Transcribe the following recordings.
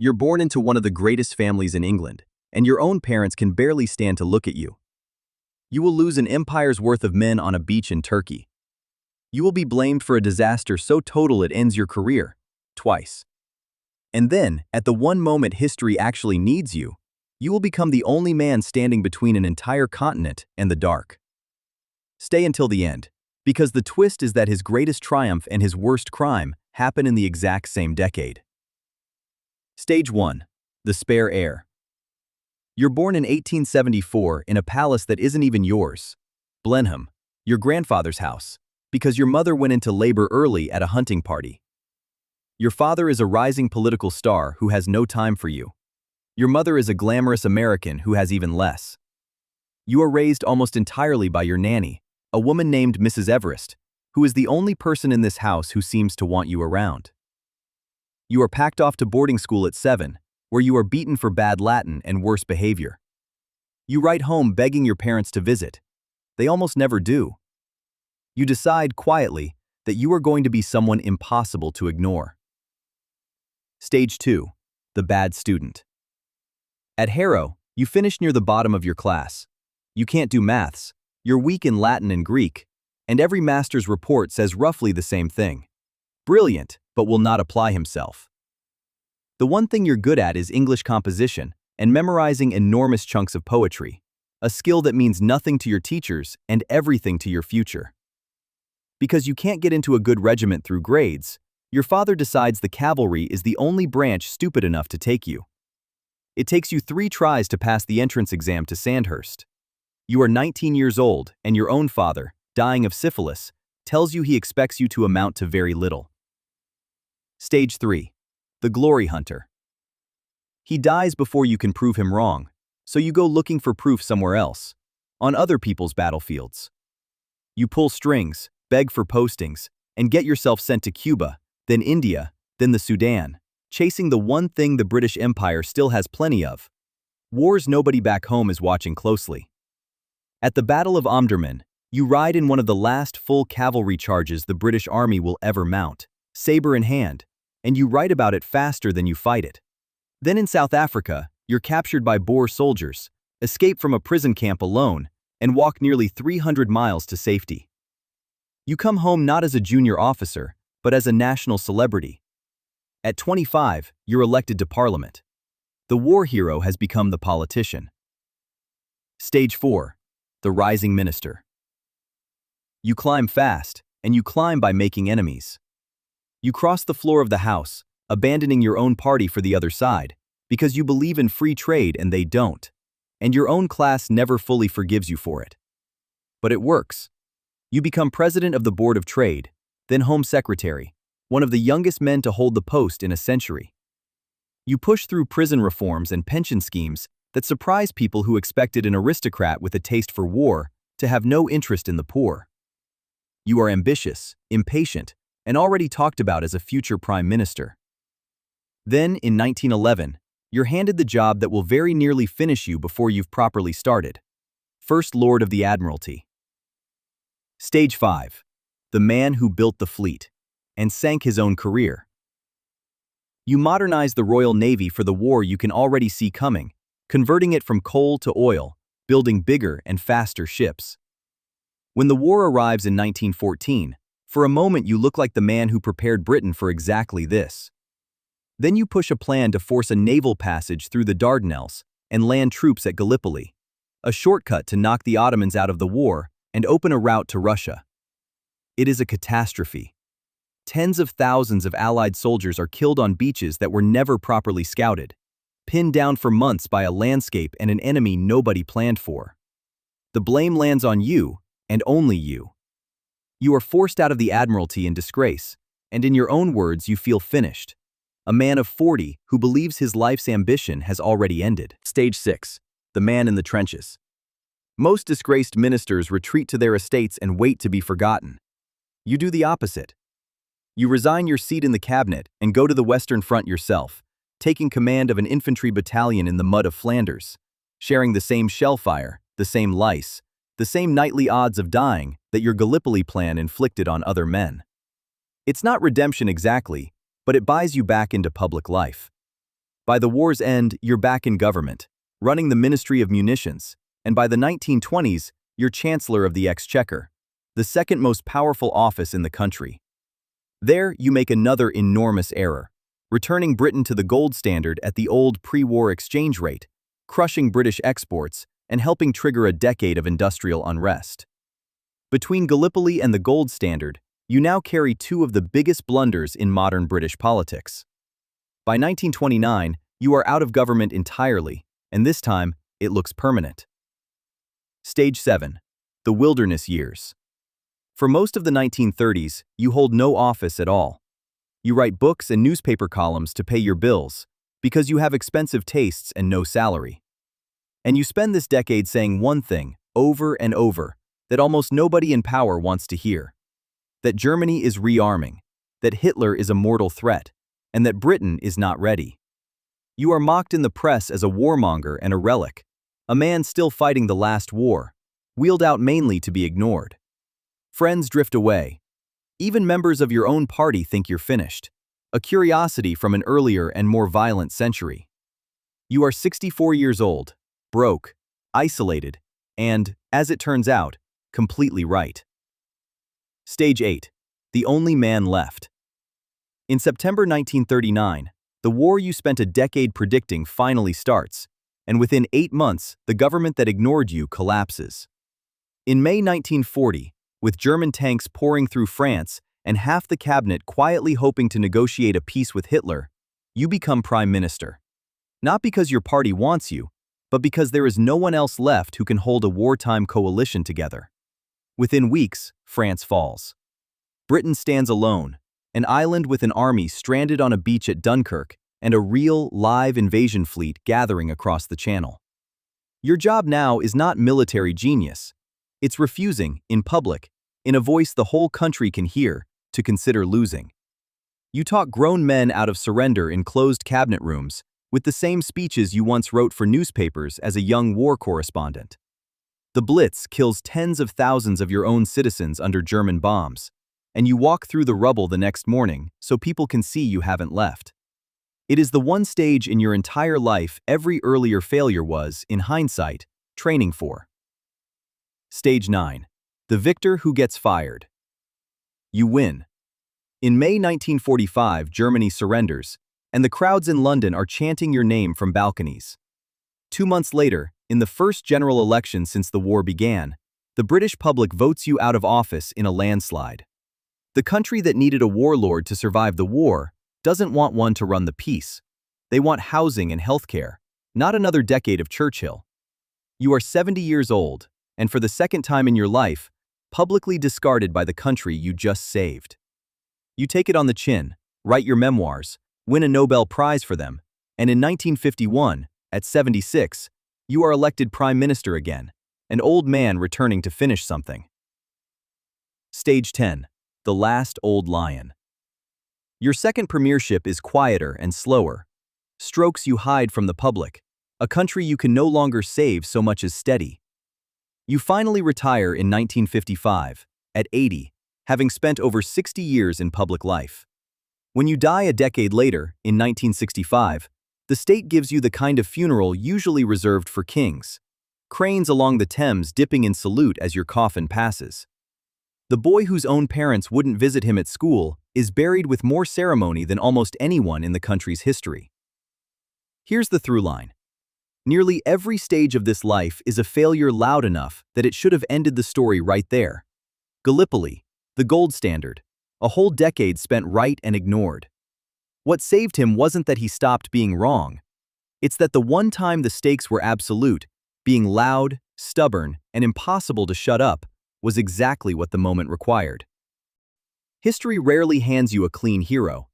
You're born into one of the greatest families in England, and your own parents can barely stand to look at you. You will lose an empire's worth of men on a beach in Turkey. You will be blamed for a disaster so total it ends your career, twice. And then, at the one moment history actually needs you, you will become the only man standing between an entire continent and the dark. Stay until the end, because the twist is that his greatest triumph and his worst crime happen in the exact same decade. Stage 1. The Spare Heir. You're born in 1874 in a palace that isn't even yours, Blenheim, your grandfather's house, because your mother went into labor early at a hunting party. Your father is a rising political star who has no time for you. Your mother is a glamorous American who has even less. You are raised almost entirely by your nanny, a woman named Mrs. Everest, who is the only person in this house who seems to want you around. You are packed off to boarding school at 7, where you are beaten for bad Latin and worse behavior. You write home begging your parents to visit. They almost never do. You decide, quietly, that you are going to be someone impossible to ignore. Stage 2. The Bad Student. At Harrow, you finish near the bottom of your class. You can't do maths, you're weak in Latin and Greek, and every master's report says roughly the same thing. Brilliant, but will not apply himself. The one thing you're good at is English composition and memorizing enormous chunks of poetry, a skill that means nothing to your teachers and everything to your future. Because you can't get into a good regiment through grades, your father decides the cavalry is the only branch stupid enough to take you. It takes you 3 tries to pass the entrance exam to Sandhurst. You are 19 years old, and your own father, dying of syphilis, tells you he expects you to amount to very little. Stage 3. The Glory Hunter. He dies before you can prove him wrong, so you go looking for proof somewhere else, on other people's battlefields. You pull strings, beg for postings, and get yourself sent to Cuba, then India, then the Sudan, chasing the one thing the British Empire still has plenty of: wars nobody back home is watching closely. At the Battle of Omdurman, you ride in one of the last full cavalry charges the British Army will ever mount, saber in hand, and you write about it faster than you fight it. Then in South Africa, you're captured by Boer soldiers, escape from a prison camp alone, and walk nearly 300 miles to safety. You come home not as a junior officer, but as a national celebrity. At 25, you're elected to Parliament. The war hero has become the politician. Stage 4. The Rising Minister. You climb fast, and you climb by making enemies. You cross the floor of the House, abandoning your own party for the other side, because you believe in free trade and they don't, and your own class never fully forgives you for it. But it works. You become president of the Board of Trade, then Home Secretary, one of the youngest men to hold the post in a century. You push through prison reforms and pension schemes that surprise people who expected an aristocrat with a taste for war to have no interest in the poor. You are ambitious, impatient, and already talked about as a future prime minister. Then, in 1911, you're handed the job that will very nearly finish you before you've properly started: First Lord of the Admiralty. Stage 5. The man who built the fleet and sank his own career. You modernize the Royal Navy for the war you can already see coming, converting it from coal to oil, building bigger and faster ships. When the war arrives in 1914, for a moment you look like the man who prepared Britain for exactly this. Then you push a plan to force a naval passage through the Dardanelles and land troops at Gallipoli, a shortcut to knock the Ottomans out of the war and open a route to Russia. It is a catastrophe. Tens of thousands of Allied soldiers are killed on beaches that were never properly scouted, pinned down for months by a landscape and an enemy nobody planned for. The blame lands on you, and only you. You are forced out of the Admiralty in disgrace, and in your own words you feel finished. A man of 40 who believes his life's ambition has already ended. Stage 6. The man in the trenches. Most disgraced ministers retreat to their estates and wait to be forgotten. You do the opposite. You resign your seat in the cabinet and go to the Western Front yourself, taking command of an infantry battalion in the mud of Flanders, sharing the same shell fire, the same lice, the same nightly odds of dying that your Gallipoli plan inflicted on other men. It's not redemption exactly, but it buys you back into public life. By the war's end, you're back in government, running the Ministry of Munitions, and by the 1920s, you're Chancellor of the Exchequer, the second most powerful office in the country. There, you make another enormous error, returning Britain to the gold standard at the old pre-war exchange rate, crushing British exports, and helping trigger a decade of industrial unrest. Between Gallipoli and the gold standard, you now carry two of the biggest blunders in modern British politics. By 1929, you are out of government entirely, and this time, it looks permanent. Stage 7. The Wilderness Years. For most of the 1930s, you hold no office at all. You write books and newspaper columns to pay your bills, because you have expensive tastes and no salary. And you spend this decade saying one thing, over and over, that almost nobody in power wants to hear. That Germany is rearming, that Hitler is a mortal threat, and that Britain is not ready. You are mocked in the press as a warmonger and a relic, a man still fighting the last war, wheeled out mainly to be ignored. Friends drift away. Even members of your own party think you're finished, a curiosity from an earlier and more violent century. You are 64 years old, broke, isolated, and, as it turns out, completely right. Stage 8. The Only Man Left. In September 1939, the war you spent a decade predicting finally starts, and within 8 months, the government that ignored you collapses. In May 1940, with German tanks pouring through France and half the cabinet quietly hoping to negotiate a peace with Hitler, you become prime minister. Not because your party wants you, but because there is no one else left who can hold a wartime coalition together. Within weeks, France falls. Britain stands alone, an island with an army stranded on a beach at Dunkirk and a real, live invasion fleet gathering across the channel. Your job now is not military genius. It's refusing, in public, in a voice the whole country can hear, to consider losing. You talk grown men out of surrender in closed cabinet rooms, with the same speeches you once wrote for newspapers as a young war correspondent. The Blitz kills tens of thousands of your own citizens under German bombs, and you walk through the rubble the next morning so people can see you haven't left. It is the one stage in your entire life every earlier failure was, in hindsight, training for. Stage 9. The Victor Who Gets Fired. You win. In May 1945, Germany surrenders, and the crowds in London are chanting your name from balconies. 2 months later, in the first general election since the war began, the British public votes you out of office in a landslide. The country that needed a warlord to survive the war doesn't want one to run the peace. They want housing and healthcare, not another decade of Churchill. You are 70 years old, and for the second time in your life, publicly discarded by the country you just saved. You take it on the chin, write your memoirs, win a Nobel Prize for them, and in 1951, at 76, you are elected Prime Minister again, an old man returning to finish something. Stage 10. The Last Old Lion. Your second premiership is quieter and slower. Strokes you hide from the public, a country you can no longer save so much as steady. You finally retire in 1955, at 80, having spent over 60 years in public life. When you die a decade later, in 1965, the state gives you the kind of funeral usually reserved for kings. Cranes along the Thames dipping in salute as your coffin passes. The boy whose own parents wouldn't visit him at school is buried with more ceremony than almost anyone in the country's history. Here's the through line. Nearly every stage of this life is a failure loud enough that it should have ended the story right there. Gallipoli, the gold standard, a whole decade spent right and ignored. What saved him wasn't that he stopped being wrong. It's that the one time the stakes were absolute, being loud, stubborn, and impossible to shut up, was exactly what the moment required. History rarely hands you a clean hero.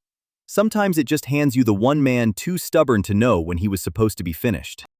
Sometimes it just hands you the one man too stubborn to know when he was supposed to be finished.